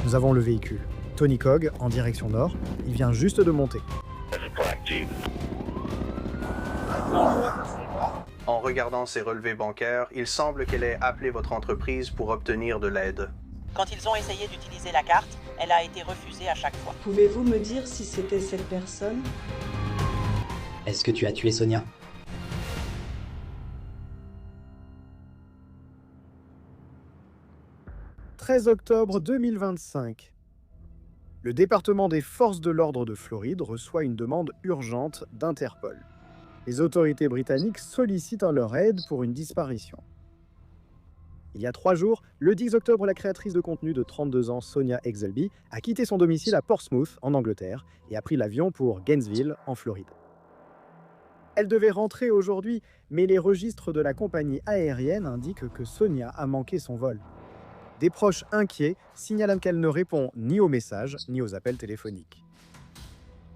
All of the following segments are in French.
Nous avons le véhicule. Tony Cog, en direction nord, il vient juste de monter. En regardant ses relevés bancaires, il semble qu'elle ait appelé votre entreprise pour obtenir de l'aide. Quand ils ont essayé d'utiliser la carte, elle a été refusée à chaque fois. Pouvez-vous me dire si c'était cette personne? Est-ce que tu as tué Sonia? « 13 octobre 2025. Le département des forces de l'ordre de Floride reçoit une demande urgente d'Interpol. Les autorités britanniques sollicitent leur aide pour une disparition. Il y a 3 jours, le 10 octobre, la créatrice de contenu de 32 ans, Sonia Exelby, a quitté son domicile à Portsmouth, en Angleterre, et a pris l'avion pour Gainesville, en Floride. Elle devait rentrer aujourd'hui, mais les registres de la compagnie aérienne indiquent que Sonia a manqué son vol. Des proches inquiets signalent qu'elle ne répond ni aux messages, ni aux appels téléphoniques.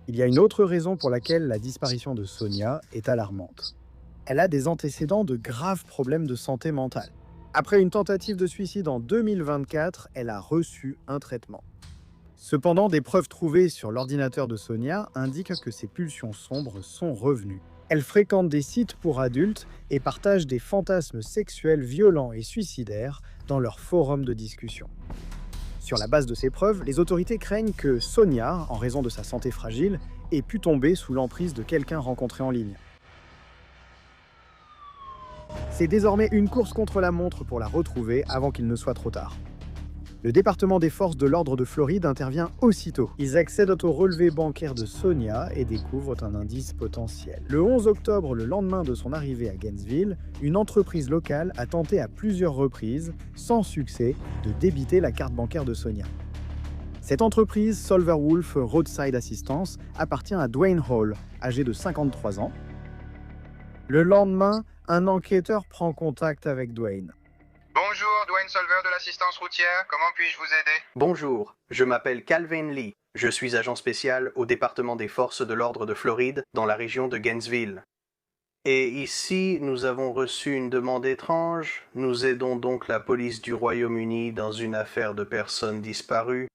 Il y a une autre raison pour laquelle la disparition de Sonia est alarmante. Elle a des antécédents de graves problèmes de santé mentale. Après une tentative de suicide en 2024, elle a reçu un traitement. Cependant, des preuves trouvées sur l'ordinateur de Sonia indiquent que ses pulsions sombres sont revenues. Elle fréquente des sites pour adultes et partage des fantasmes sexuels violents et suicidaires dans leurs forums de discussion. Sur la base de ces preuves, les autorités craignent que Sonia, en raison de sa santé fragile, ait pu tomber sous l'emprise de quelqu'un rencontré en ligne. C'est désormais une course contre la montre pour la retrouver avant qu'il ne soit trop tard. Le département des forces de l'ordre de Floride intervient aussitôt. Ils accèdent au relevé bancaire de Sonia et découvrent un indice potentiel. Le 11 octobre, le lendemain de son arrivée à Gainesville, une entreprise locale a tenté à plusieurs reprises, sans succès, de débiter la carte bancaire de Sonia. Cette entreprise, Solverwolf Roadside Assistance, appartient à Dwayne Hall, âgé de 53 ans. Le lendemain, un enquêteur prend contact avec Dwayne. Bonjour, Dwayne Solver de l'assistance routière. Comment puis-je vous aider? Bonjour, je m'appelle Calvin Lee. Je suis agent spécial au département des forces de l'ordre de Floride, dans la région de Gainesville. Et ici, nous avons reçu une demande étrange. Nous aidons donc la police du Royaume-Uni dans une affaire de personnes disparues.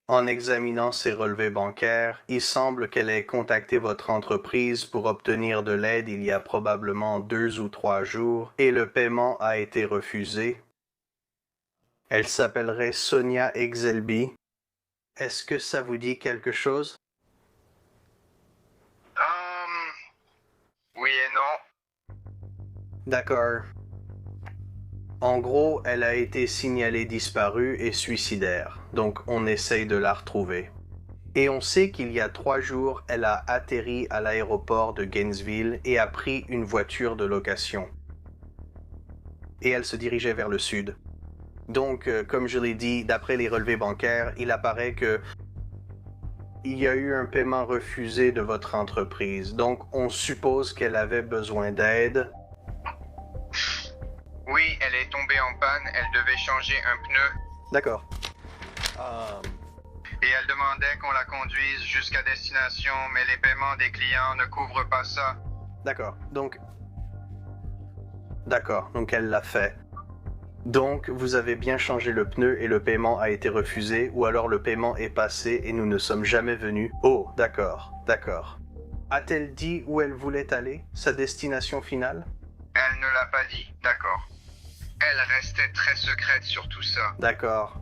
En examinant ses relevés bancaires, il semble qu'elle ait contacté votre entreprise pour obtenir de l'aide il y a probablement 2 ou 3 jours et le paiement a été refusé. Elle s'appellerait Sonia Exelby. Est-ce que ça vous dit quelque chose? Oui et non. D'accord. En gros, elle a été signalée disparue et suicidaire, donc on essaye de la retrouver. Et on sait qu'il y a 3 jours, elle a atterri à l'aéroport de Gainesville et a pris une voiture de location. Et elle se dirigeait vers le sud. Donc, comme je l'ai dit, d'après les relevés bancaires, il apparaît que il y a eu un paiement refusé de votre entreprise. Donc, on suppose qu'elle avait besoin d'aide. Oui, elle est tombée en panne, elle devait changer un pneu D'accord. et elle demandait qu'on la conduise jusqu'à destination, mais les paiements des clients ne couvrent pas ça. D'accord. Donc elle l'a fait. Donc, vous avez bien changé le pneu et le paiement a été refusé, ou alors le paiement est passé et nous ne sommes jamais venus. Oh, d'accord. A-t-elle dit où elle voulait aller, sa destination finale? Elle ne l'a pas dit, d'accord. Elle restait très secrète sur tout ça. D'accord.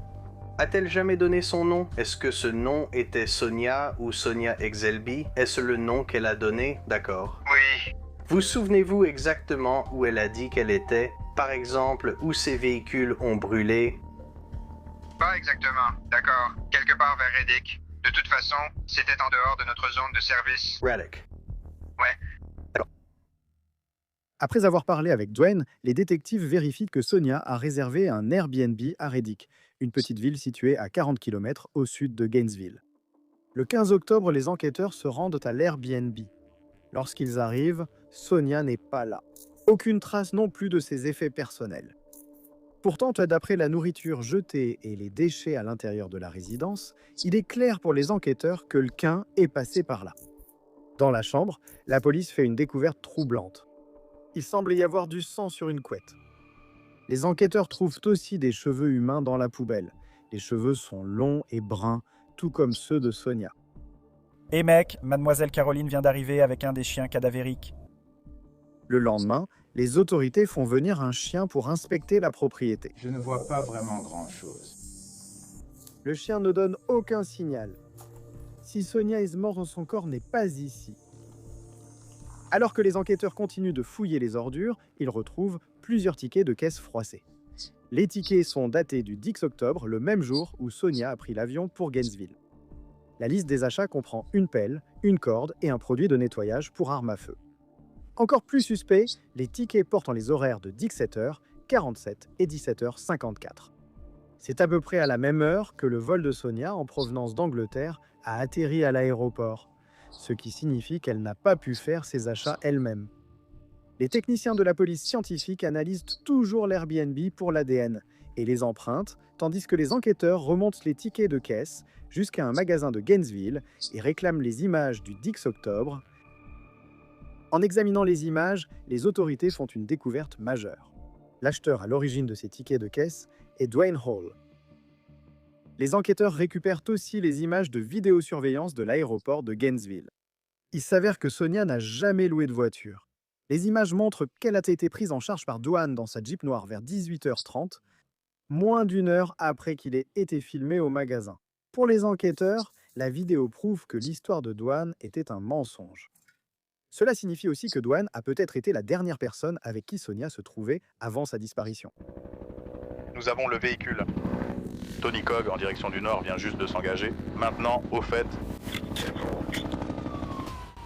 A-t-elle jamais donné son nom? Est-ce que ce nom était Sonia ou Sonia Exelby? Est-ce le nom qu'elle a donné? D'accord. Oui, Vous souvenez-vous exactement où elle a dit qu'elle était? Par exemple, où ses véhicules ont brûlé? pas exactement, d'accord. Quelque part vers Reddick. De toute façon, c'était en dehors de notre zone de service. Reddick. Ouais. Après avoir parlé avec Dwayne, les détectives vérifient que Sonia a réservé un Airbnb à Reddick, une petite ville située à 40 km au sud de Gainesville. Le 15 octobre, les enquêteurs se rendent à l'Airbnb. Lorsqu'ils arrivent, Sonia n'est pas là. Aucune trace non plus de ses effets personnels. Pourtant, d'après la nourriture jetée et les déchets à l'intérieur de la résidence, il est clair pour les enquêteurs que quelqu'un est passé par là. Dans la chambre, la police fait une découverte troublante. Il semble y avoir du sang sur une couette. Les enquêteurs trouvent aussi des cheveux humains dans la poubelle. Les cheveux sont longs et bruns, tout comme ceux de Sonia. Et mec, mademoiselle Caroline vient d'arriver avec un des chiens cadavériques. Le lendemain, les autorités font venir un chien pour inspecter la propriété. Je ne vois pas vraiment grand-chose. Le chien ne donne aucun signal. Si Sonia Ismore, son corps n'est pas ici. Alors que les enquêteurs continuent de fouiller les ordures, ils retrouvent plusieurs tickets de caisse froissés. Les tickets sont datés du 10 octobre, le même jour où Sonia a pris l'avion pour Gainesville. La liste des achats comprend une pelle, une corde et un produit de nettoyage pour arme à feu. Encore plus suspect, les tickets portent les horaires de 17h, 47 et 17h54. C'est à peu près à la même heure que le vol de Sonia en provenance d'Angleterre a atterri à l'aéroport, ce qui signifie qu'elle n'a pas pu faire ses achats elle-même. Les techniciens de la police scientifique analysent toujours l'Airbnb pour l'ADN et les empreintes, tandis que les enquêteurs remontent les tickets de caisse jusqu'à un magasin de Gainesville et réclament les images du 10 octobre. En examinant les images, les autorités font une découverte majeure. L'acheteur à l'origine de ces tickets de caisse est Dwayne Hall. Les enquêteurs récupèrent aussi les images de vidéosurveillance de l'aéroport de Gainesville. Il s'avère que Sonia n'a jamais loué de voiture. Les images montrent qu'elle a été prise en charge par Dwayne dans sa Jeep noire vers 18h30, moins d'une heure après qu'il ait été filmé au magasin. Pour les enquêteurs, la vidéo prouve que l'histoire de Dwayne était un mensonge. Cela signifie aussi que Dwayne a peut-être été la dernière personne avec qui Sonia se trouvait avant sa disparition. Nous avons le véhicule. Tony Cog, en direction du nord, vient juste de s'engager. Maintenant, au fait...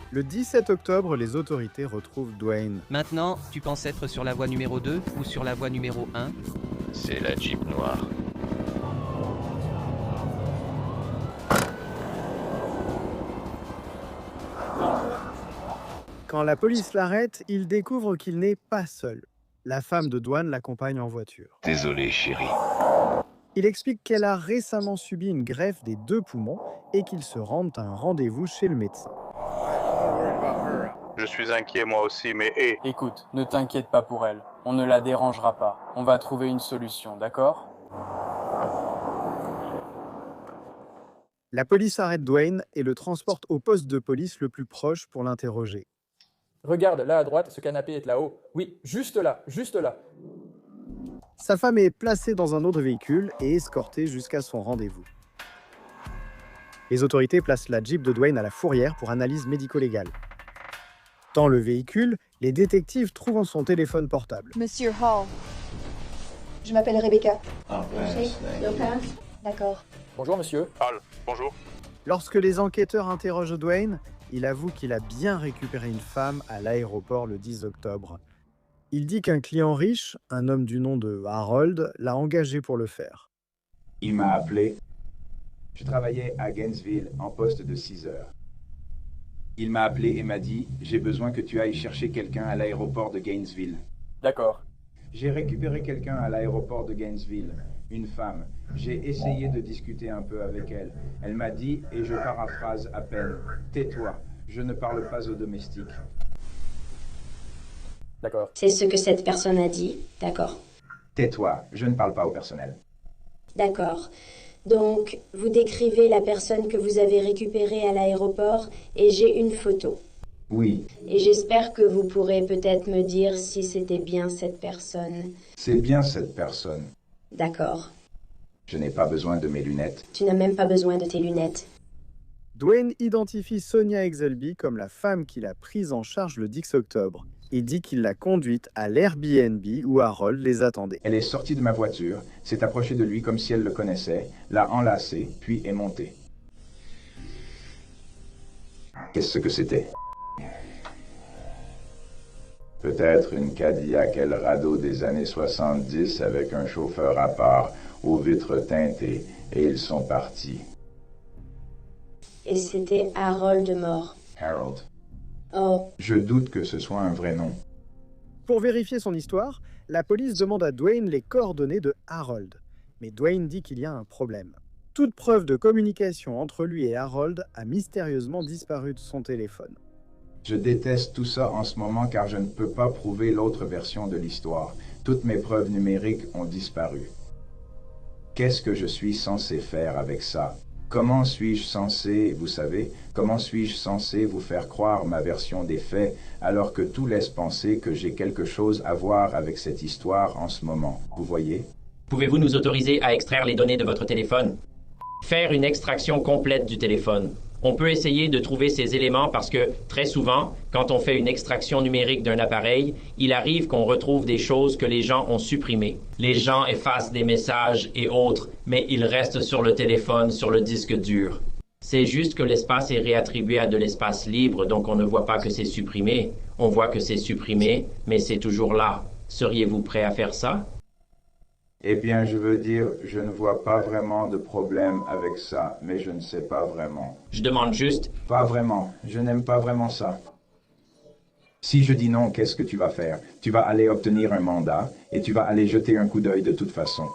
Le 17 octobre, les autorités retrouvent Dwayne. Maintenant, tu penses être sur la voie numéro 2 ou sur la voie numéro 1? C'est la Jeep noire. Quand la police l'arrête, il découvre qu'il n'est pas seul. La femme de Dwayne l'accompagne en voiture. Désolé, chérie. Il explique qu'elle a récemment subi une greffe des 2 poumons et qu'ils se rendent à un rendez-vous chez le médecin. Je suis inquiet moi aussi, mais hé, Écoute, ne t'inquiète pas pour elle. On ne la dérangera pas. On va trouver une solution, d'accord? La police arrête Dwayne et le transporte au poste de police le plus proche pour l'interroger. Regarde, là à droite, ce canapé est là-haut. Oui, juste là, juste là. Sa femme est placée dans un autre véhicule et escortée jusqu'à son rendez-vous. Les autorités placent la Jeep de Dwayne à la fourrière pour analyse médico-légale. Dans le véhicule, les détectives trouvent son téléphone portable. Monsieur Hall. Je m'appelle Rebecca. Pass. D'accord. Bonjour monsieur. Hall, bonjour. Lorsque les enquêteurs interrogent Dwayne, il avoue qu'il a bien récupéré une femme à l'aéroport le 10 octobre. Il dit qu'un client riche, un homme du nom de Harold, l'a engagé pour le faire. Il m'a appelé. Je travaillais à Gainesville en poste de 6 heures. Il m'a appelé et m'a dit « J'ai besoin que tu ailles chercher quelqu'un à l'aéroport de Gainesville. » D'accord. J'ai récupéré quelqu'un à l'aéroport de Gainesville, une femme. J'ai essayé de discuter un peu avec elle. Elle m'a dit, et je paraphrase à peine, « Tais-toi, je ne parle pas aux domestiques. » D'accord. C'est ce que cette personne a dit. D'accord. Tais-toi, je ne parle pas au personnel. D'accord. Donc, vous décrivez la personne que vous avez récupérée à l'aéroport et j'ai une photo. Oui. Et j'espère que vous pourrez peut-être me dire si c'était bien cette personne. C'est bien cette personne. D'accord. Je n'ai pas besoin de mes lunettes. Tu n'as même pas besoin de tes lunettes. Dwayne identifie Sonia Exelby comme la femme qu'il a prise en charge le 10 octobre. Il dit qu'il l'a conduite à l'Airbnb où Harold les attendait. Elle est sortie de ma voiture, s'est approchée de lui comme si elle le connaissait, l'a enlacé, puis est montée. Qu'est-ce que c'était? Peut-être une Cadillac Eldorado des années 70 avec un chauffeur à part, aux vitres teintées, et ils sont partis. Et c'était Harold mort. Harold. Oh. Je doute que ce soit un vrai nom. Pour vérifier son histoire, la police demande à Dwayne les coordonnées de Harold. Mais Dwayne dit qu'il y a un problème. Toute preuve de communication entre lui et Harold a mystérieusement disparu de son téléphone. Je déteste tout ça en ce moment car je ne peux pas prouver l'autre version de l'histoire. Toutes mes preuves numériques ont disparu. Qu'est-ce que je suis censé faire avec ça? Comment suis-je censé, vous savez, comment suis-je censé vous faire croire ma version des faits alors que tout laisse penser que j'ai quelque chose à voir avec cette histoire en ce moment, vous voyez? Pouvez-vous nous autoriser à extraire les données de votre téléphone? Faire une extraction complète du téléphone. On peut essayer de trouver ces éléments parce que, très souvent, quand on fait une extraction numérique d'un appareil, il arrive qu'on retrouve des choses que les gens ont supprimées. Les gens effacent des messages et autres, mais ils restent sur le téléphone, sur le disque dur. C'est juste que l'espace est réattribué à de l'espace libre, donc on ne voit pas que c'est supprimé. On voit que c'est supprimé, mais c'est toujours là. Seriez-vous prêt à faire ça? Eh bien, je veux dire, je ne vois pas vraiment de problème avec ça, mais je ne sais pas vraiment. Je demande juste... Pas vraiment. Je n'aime pas vraiment ça. Si je dis non, qu'est-ce que tu vas faire? Tu vas aller obtenir un mandat et tu vas aller jeter un coup d'œil de toute façon.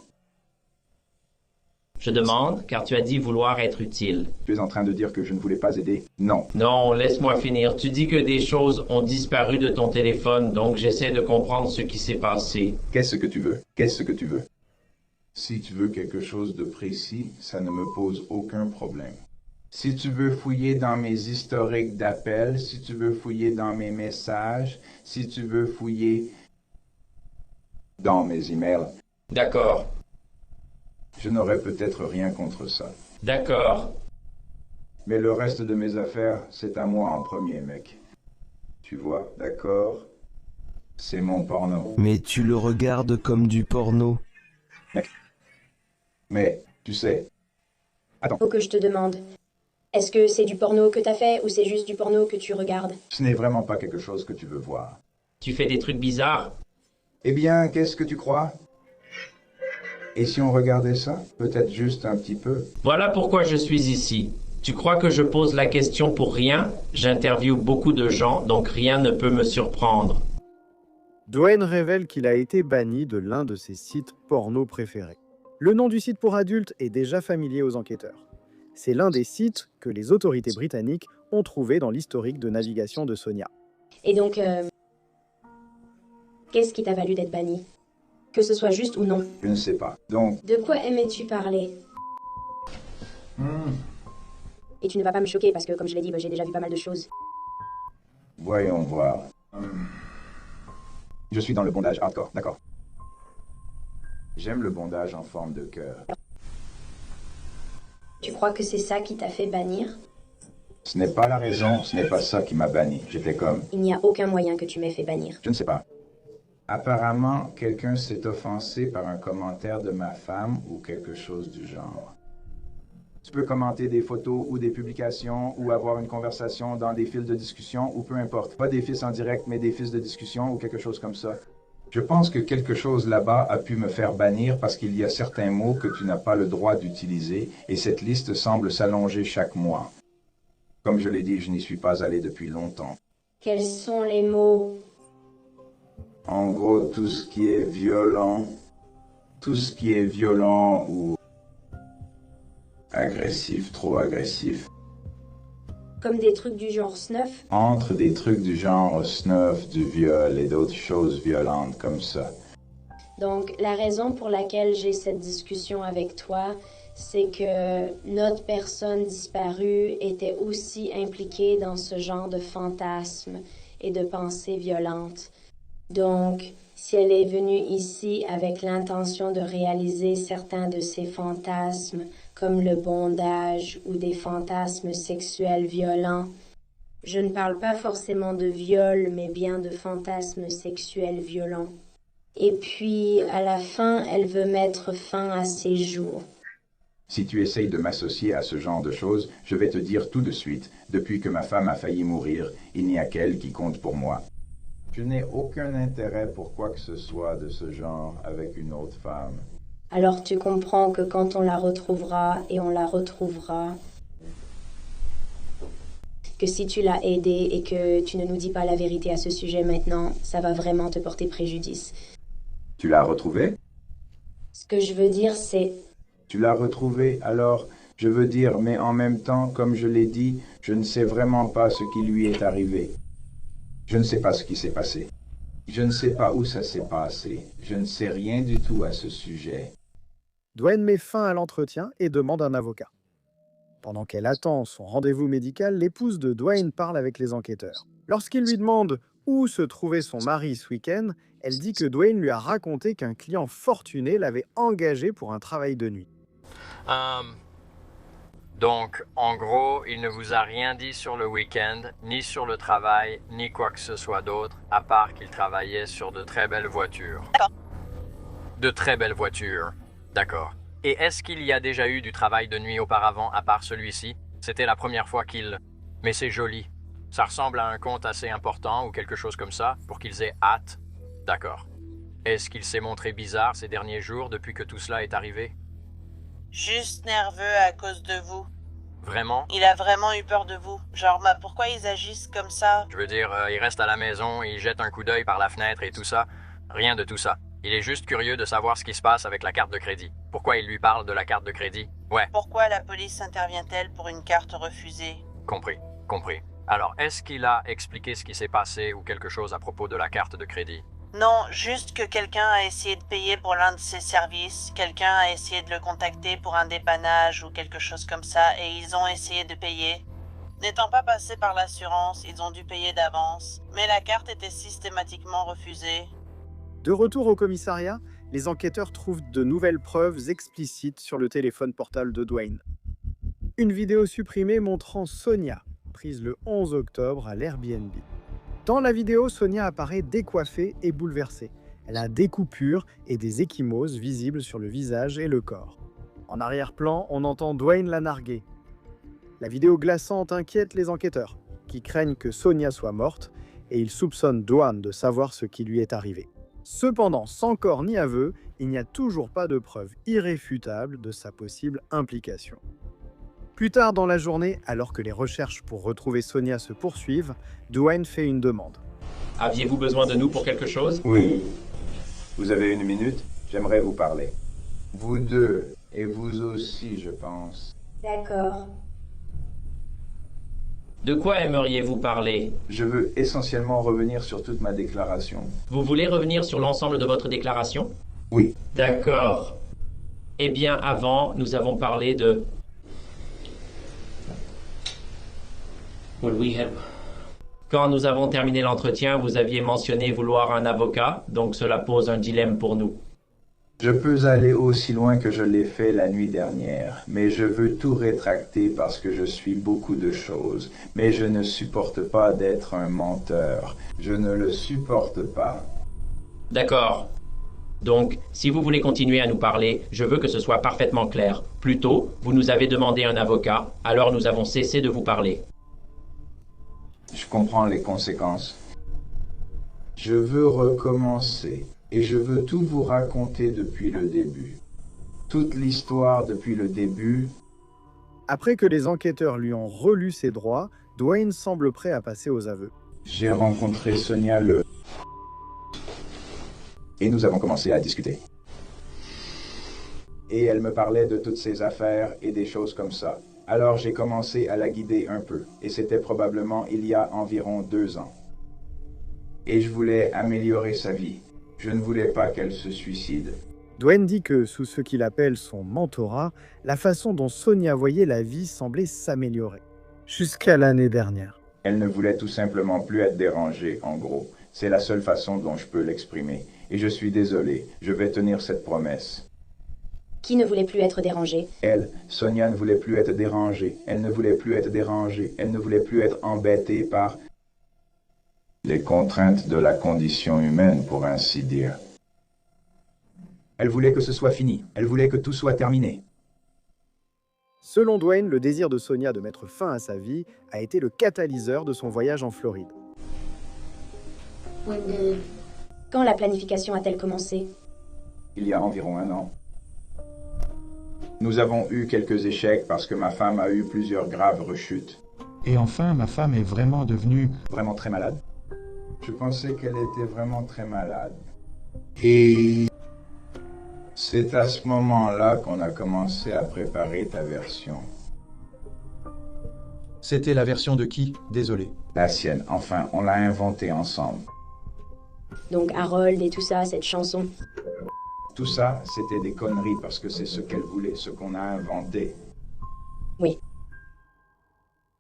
Je demande, car tu as dit vouloir être utile. Tu es en train de dire que je ne voulais pas aider? Non. Non, laisse-moi finir. Tu dis que des choses ont disparu de ton téléphone, donc j'essaie de comprendre ce qui s'est passé. Qu'est-ce que tu veux? Qu'est-ce que tu veux? Si tu veux quelque chose de précis, ça ne me pose aucun problème. Si tu veux fouiller dans mes historiques d'appels, si tu veux fouiller dans mes messages, si tu veux fouiller dans mes emails. D'accord. Je n'aurais peut-être rien contre ça. D'accord. Mais le reste de mes affaires, c'est à moi en premier, mec. Tu vois, d'accord? C'est mon porno. Mais tu le regardes comme du porno. Mec. Mais, tu sais... Attends. Faut que je te demande. Est-ce que c'est du porno que t'as fait ou c'est juste du porno que tu regardes? Ce n'est vraiment pas quelque chose que tu veux voir. Tu fais des trucs bizarres? Eh bien, qu'est-ce que tu crois? Et si on regardait ça? Peut-être juste un petit peu. Voilà pourquoi je suis ici. Tu crois que je pose la question pour rien? J'interviewe beaucoup de gens, donc rien ne peut me surprendre. Dwayne révèle qu'il a été banni de l'un de ses sites porno préférés. Le nom du site pour adultes est déjà familier aux enquêteurs. C'est l'un des sites que les autorités britanniques ont trouvé dans l'historique de navigation de Sonia. Et donc, qu'est-ce qui t'a valu d'être banni? Que ce soit juste ou non? Je ne sais pas. Donc... De quoi aimais-tu parler? Et tu ne vas pas me choquer parce que, comme je l'ai dit, j'ai déjà vu pas mal de choses. Voyons voir. Je suis dans le bondage hardcore, d'accord. J'aime le bondage en forme de cœur. Tu crois que c'est ça qui t'a fait bannir? Ce n'est pas la raison, ce n'est pas ça qui m'a banni. J'étais comme... Il n'y a aucun moyen que tu m'aies fait bannir. Je ne sais pas. Apparemment, quelqu'un s'est offensé par un commentaire de ma femme ou quelque chose du genre. Tu peux commenter des photos ou des publications ou avoir une conversation dans des fils de discussion ou peu importe. Pas des fils en direct, mais des fils de discussion ou quelque chose comme ça. Je pense que quelque chose là-bas a pu me faire bannir parce qu'il y a certains mots que tu n'as pas le droit d'utiliser et cette liste semble s'allonger chaque mois. Comme je l'ai dit, je n'y suis pas allé depuis longtemps. Quels sont les mots? En gros, tout ce qui est violent. Tout ce qui est violent ou agressif, trop agressif. Comme des trucs du genre snuff? Entre des trucs du genre snuff, du viol et d'autres choses violentes comme ça. Donc, la raison pour laquelle j'ai cette discussion avec toi, c'est que notre personne disparue était aussi impliquée dans ce genre de fantasmes et de pensées violentes. Donc, si elle est venue ici avec l'intention de réaliser certains de ces fantasmes, comme le bondage ou des fantasmes sexuels violents, je ne parle pas forcément de viol, mais bien de fantasmes sexuels violents. Et puis, à la fin, elle veut mettre fin à ses jours. Si tu essayes de m'associer à ce genre de choses, je vais te dire tout de suite, depuis que ma femme a failli mourir, il n'y a qu'elle qui compte pour moi. Je n'ai aucun intérêt pour quoi que ce soit de ce genre avec une autre femme. Alors tu comprends que quand on la retrouvera, et on la retrouvera, que si tu l'as aidée et que tu ne nous dis pas la vérité à ce sujet maintenant, ça va vraiment te porter préjudice. Tu l'as retrouvée? Ce que je veux dire, c'est... Tu l'as retrouvée, alors, je veux dire, mais en même temps, comme je l'ai dit, je ne sais vraiment pas ce qui lui est arrivé. Je ne sais pas ce qui s'est passé. Je ne sais pas où ça s'est passé. Je ne sais rien du tout à ce sujet. Dwayne met fin à l'entretien et demande un avocat. Pendant qu'elle attend son rendez-vous médical, l'épouse de Dwayne parle avec les enquêteurs. Lorsqu'il lui demande où se trouvait son mari ce week-end, elle dit que Dwayne lui a raconté qu'un client fortuné l'avait engagé pour un travail de nuit. Donc, en gros, il ne vous a rien dit sur le week-end, ni sur le travail, ni quoi que ce soit d'autre, à part qu'il travaillait sur de très belles voitures. D'accord. De très belles voitures. D'accord. Et est-ce qu'il y a déjà eu du travail de nuit auparavant, à part celui-ci? C'était la première fois qu'il... Mais c'est joli. Ça ressemble à un compte assez important ou quelque chose comme ça, pour qu'ils aient hâte. D'accord. Est-ce qu'il s'est montré bizarre ces derniers jours depuis que tout cela est arrivé? Juste nerveux à cause de vous. Vraiment? Il a vraiment eu peur de vous. Genre, pourquoi ils agissent comme ça? Je veux dire, il reste à la maison, il jette un coup d'œil par la fenêtre et tout ça. Rien de tout ça. Il est juste curieux de savoir ce qui se passe avec la carte de crédit. Pourquoi il lui parle de la carte de crédit? Ouais. Pourquoi la police intervient-elle pour une carte refusée? Compris. Alors, est-ce qu'il a expliqué ce qui s'est passé ou quelque chose à propos de la carte de crédit? Non, juste que quelqu'un a essayé de payer pour l'un de ses services, quelqu'un a essayé de le contacter pour un dépannage ou quelque chose comme ça, et ils ont essayé de payer. N'étant pas passés par l'assurance, ils ont dû payer d'avance, mais la carte était systématiquement refusée. De retour au commissariat, les enquêteurs trouvent de nouvelles preuves explicites sur le téléphone portable de Dwayne. Une vidéo supprimée montrant Sonia, prise le 11 octobre à l'Airbnb. Dans la vidéo, Sonia apparaît décoiffée et bouleversée. Elle a des coupures et des ecchymoses visibles sur le visage et le corps. En arrière-plan, on entend Dwayne la narguer. La vidéo glaçante inquiète les enquêteurs, qui craignent que Sonia soit morte, et ils soupçonnent Dwayne de savoir ce qui lui est arrivé. Cependant, sans corps ni aveu, il n'y a toujours pas de preuve irréfutable de sa possible implication. Plus tard dans la journée, alors que les recherches pour retrouver Sonia se poursuivent, Dwayne fait une demande. Aviez-vous besoin de nous pour quelque chose? Oui. Vous avez une minute? J'aimerais vous parler. Vous deux, et vous aussi, je pense. D'accord. De quoi aimeriez-vous parler? Je veux essentiellement revenir sur toute ma déclaration. Vous voulez revenir sur l'ensemble de votre déclaration? Oui. D'accord. Eh bien, avant, nous avons parlé de... Quand nous avons terminé l'entretien, vous aviez mentionné vouloir un avocat, donc cela pose un dilemme pour nous. Je peux aller aussi loin que je l'ai fait la nuit dernière, mais je veux tout rétracter parce que je suis beaucoup de choses. Mais je ne supporte pas d'être un menteur. Je ne le supporte pas. D'accord. Donc, si vous voulez continuer à nous parler, je veux que ce soit parfaitement clair. Plus tôt, vous nous avez demandé un avocat, alors nous avons cessé de vous parler. Je comprends les conséquences. Je veux recommencer. Et je veux tout vous raconter depuis le début. Toute l'histoire depuis le début. Après que les enquêteurs lui ont relu ses droits, Dwayne semble prêt à passer aux aveux. J'ai rencontré Sonia et nous avons commencé à discuter. Et elle me parlait de toutes ses affaires et des choses comme ça. Alors j'ai commencé à la guider un peu. Et c'était probablement il y a environ 2 ans. Et je voulais améliorer sa vie. Je ne voulais pas qu'elle se suicide. Dwayne dit que, sous ce qu'il appelle son mentorat, la façon dont Sonia voyait la vie semblait s'améliorer. Jusqu'à l'année dernière. Elle ne voulait tout simplement plus être dérangée, en gros. C'est la seule façon dont je peux l'exprimer. Et je suis désolé, je vais tenir cette promesse. Qui ne voulait plus être dérangé? Elle, Sonia ne voulait plus être dérangée. Elle ne voulait plus être dérangée. Elle ne voulait plus être embêtée par... les contraintes de la condition humaine, pour ainsi dire. Elle voulait que ce soit fini. Elle voulait que tout soit terminé. Selon Dwayne, le désir de Sonia de mettre fin à sa vie a été le catalyseur de son voyage en Floride. Quand la planification a-t-elle commencé? Il y a environ 1 an. Nous avons eu quelques échecs parce que ma femme a eu plusieurs graves rechutes. Et enfin, ma femme est vraiment devenue... vraiment très malade. Je pensais qu'elle était vraiment très malade. Et c'est à ce moment-là qu'on a commencé à préparer ta version. C'était la version de qui? Désolé. La sienne. Enfin, on l'a inventée ensemble. Donc Harold et tout ça, cette chanson. Tout ça, c'était des conneries parce que c'est ce qu'elle voulait, ce qu'on a inventé. Oui.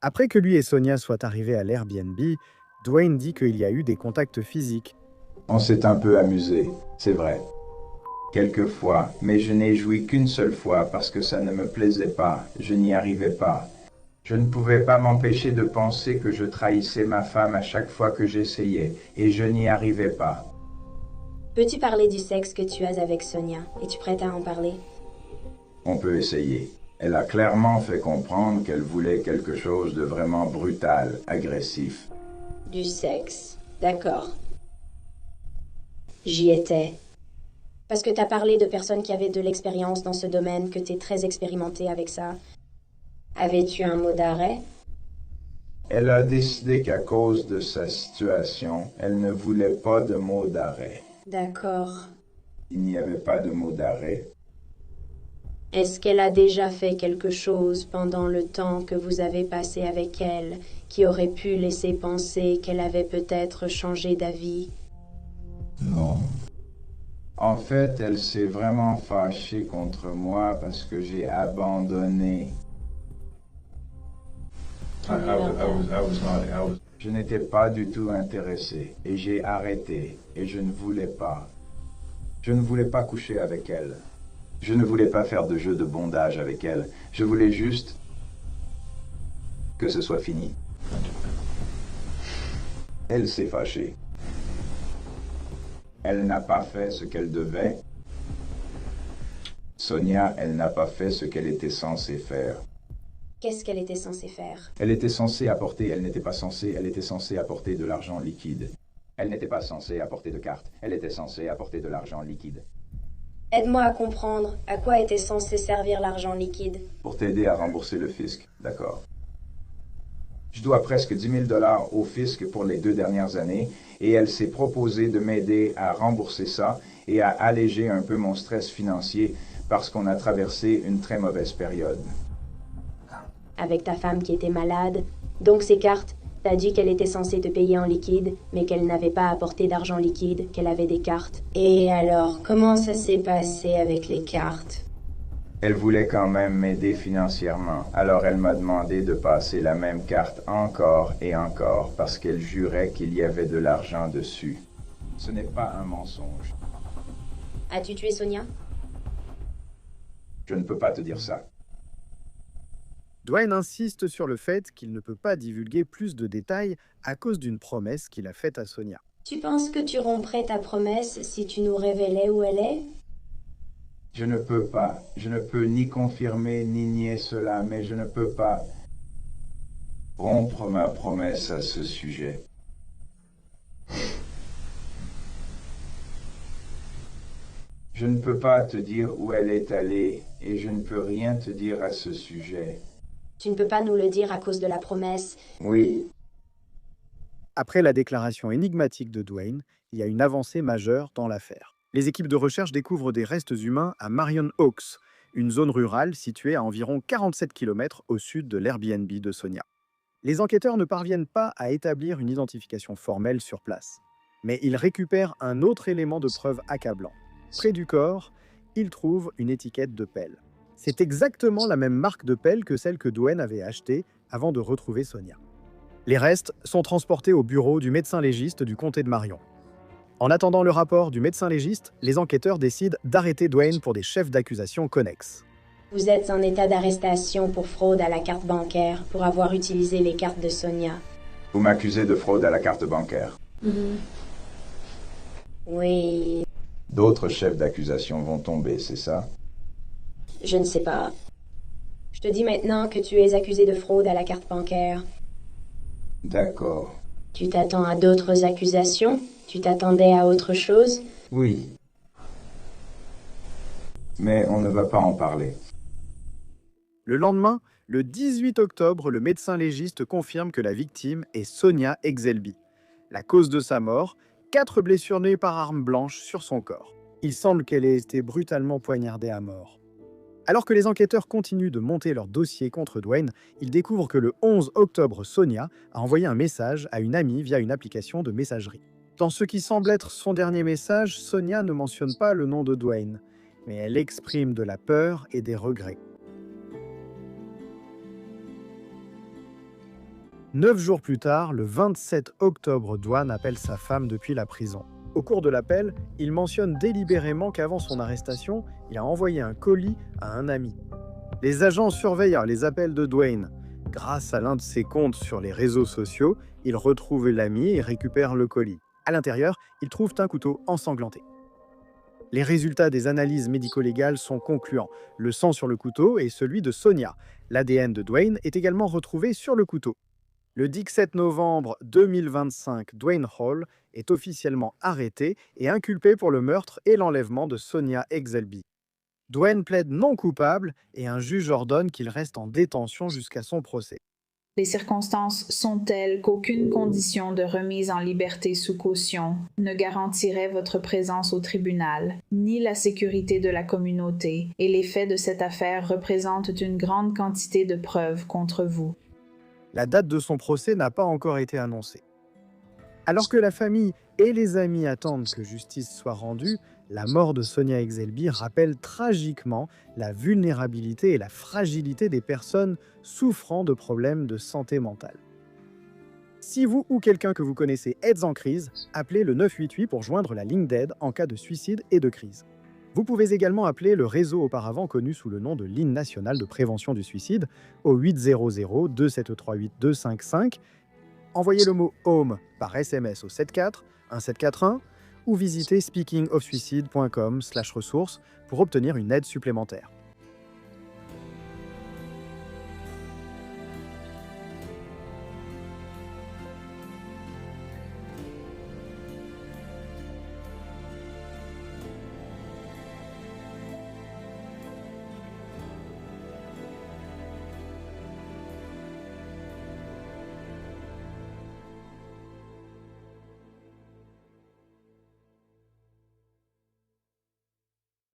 Après que lui et Sonia soient arrivés à l'Airbnb, Dwayne dit qu'il y a eu des contacts physiques. On s'est un peu amusé, c'est vrai. Quelquefois, mais je n'ai joui qu'une seule fois parce que ça ne me plaisait pas, je n'y arrivais pas. Je ne pouvais pas m'empêcher de penser que je trahissais ma femme à chaque fois que j'essayais, et je n'y arrivais pas. Peux-tu parler du sexe que tu as avec Sonia? Es-tu prête à en parler? On peut essayer. Elle a clairement fait comprendre qu'elle voulait quelque chose de vraiment brutal, agressif. Du sexe. D'accord. J'y étais. Parce que t'as parlé de personnes qui avaient de l'expérience dans ce domaine, que t'es très expérimenté avec ça. Avais-tu un mot d'arrêt? Elle a décidé qu'à cause de sa situation, elle ne voulait pas de mot d'arrêt. D'accord. Il n'y avait pas de mot d'arrêt. Est-ce qu'elle a déjà fait quelque chose pendant le temps que vous avez passé avec elle qui aurait pu laisser penser qu'elle avait peut-être changé d'avis? Non. En fait, elle s'est vraiment fâchée contre moi parce que j'ai abandonné. Je n'étais pas du tout intéressé et j'ai arrêté et je ne voulais pas. Je ne voulais pas coucher avec elle. Je ne voulais pas faire de jeu de bondage avec elle. Je voulais juste que ce soit fini. Elle s'est fâchée. Elle n'a pas fait ce qu'elle devait. Sonia, elle n'a pas fait ce qu'elle était censée faire. Qu'est-ce qu'elle était censée faire? Elle était censée apporter, elle n'était pas censée, elle était censée apporter de l'argent liquide. Elle n'était pas censée apporter de cartes, elle était censée apporter de l'argent liquide. Aide-moi à comprendre à quoi était censé servir l'argent liquide. Pour t'aider à rembourser le fisc, d'accord. Je dois presque 10 000 $ au fisc pour les 2 dernières années et elle s'est proposée de m'aider à rembourser ça et à alléger un peu mon stress financier parce qu'on a traversé une très mauvaise période. Avec ta femme qui était malade, donc ces cartes, t'as dit qu'elle était censée te payer en liquide, mais qu'elle n'avait pas apporté d'argent liquide, qu'elle avait des cartes. Et alors, comment ça s'est passé avec les cartes? Elle voulait quand même m'aider financièrement, alors elle m'a demandé de passer la même carte encore et encore parce qu'elle jurait qu'il y avait de l'argent dessus. Ce n'est pas un mensonge. As-tu tué Sonia? Je ne peux pas te dire ça. Dwayne insiste sur le fait qu'il ne peut pas divulguer plus de détails à cause d'une promesse qu'il a faite à Sonia. Tu penses que tu romprais ta promesse si tu nous révélais où elle est? Je ne peux pas. Je ne peux ni confirmer ni nier cela, mais je ne peux pas rompre ma promesse à ce sujet. Je ne peux pas te dire où elle est allée et je ne peux rien te dire à ce sujet. Tu ne peux pas nous le dire à cause de la promesse. Oui. Après la déclaration énigmatique de Dwayne, il y a une avancée majeure dans l'affaire. Les équipes de recherche découvrent des restes humains à Marion Oaks, une zone rurale située à environ 47 km au sud de l'Airbnb de Sonia. Les enquêteurs ne parviennent pas à établir une identification formelle sur place, mais ils récupèrent un autre élément de preuve accablant. Près du corps, ils trouvent une étiquette de pelle. C'est exactement la même marque de pelle que celle que Dwayne avait achetée avant de retrouver Sonia. Les restes sont transportés au bureau du médecin légiste du comté de Marion. En attendant le rapport du médecin légiste, les enquêteurs décident d'arrêter Dwayne pour des chefs d'accusation connexes. Vous êtes en état d'arrestation pour fraude à la carte bancaire, pour avoir utilisé les cartes de Sonia. Vous m'accusez de fraude à la carte bancaire. Oui. D'autres chefs d'accusation vont tomber, c'est ça? Je ne sais pas. Je te dis maintenant que tu es accusé de fraude à la carte bancaire. D'accord. Tu t'attends à d'autres accusations? Tu t'attendais à autre chose? Oui. Mais on ne va pas en parler. Le lendemain, le 18 octobre, le médecin légiste confirme que la victime est Sonia Exelby. La cause de sa mort, 4 blessures nées par arme blanche sur son corps. Il semble qu'elle ait été brutalement poignardée à mort. Alors que les enquêteurs continuent de monter leur dossier contre Dwayne, ils découvrent que le 11 octobre, Sonia a envoyé un message à une amie via une application de messagerie. Dans ce qui semble être son dernier message, Sonia ne mentionne pas le nom de Dwayne, mais elle exprime de la peur et des regrets. 9 jours plus tard, le 27 octobre, Dwayne appelle sa femme depuis la prison. Au cours de l'appel, il mentionne délibérément qu'avant son arrestation, il a envoyé un colis à un ami. Les agents surveillèrent les appels de Dwayne. Grâce à l'un de ses comptes sur les réseaux sociaux, ils retrouvent l'ami et récupèrent le colis. À l'intérieur, ils trouvent un couteau ensanglanté. Les résultats des analyses médico-légales sont concluants. Le sang sur le couteau est celui de Sonia. L'ADN de Dwayne est également retrouvé sur le couteau. Le 17 novembre 2025, Dwayne Hall est officiellement arrêté et inculpé pour le meurtre et l'enlèvement de Sonia Exelby. Dwayne plaide non coupable et un juge ordonne qu'il reste en détention jusqu'à son procès. Les circonstances sont telles qu'aucune condition de remise en liberté sous caution ne garantirait votre présence au tribunal, ni la sécurité de la communauté, et les faits de cette affaire représentent une grande quantité de preuves contre vous. La date de son procès n'a pas encore été annoncée. Alors que la famille et les amis attendent que justice soit rendue, la mort de Sonia Exelby rappelle tragiquement la vulnérabilité et la fragilité des personnes souffrant de problèmes de santé mentale. Si vous ou quelqu'un que vous connaissez êtes en crise, appelez le 988 pour joindre la ligne d'aide en cas de suicide et de crise. Vous pouvez également appeler le réseau auparavant connu sous le nom de Ligne nationale de prévention du suicide au 800 2738 255. Envoyez le mot « HOME » par SMS au 74 1741 ou visitez speakingofsuicide.com/ressources pour obtenir une aide supplémentaire.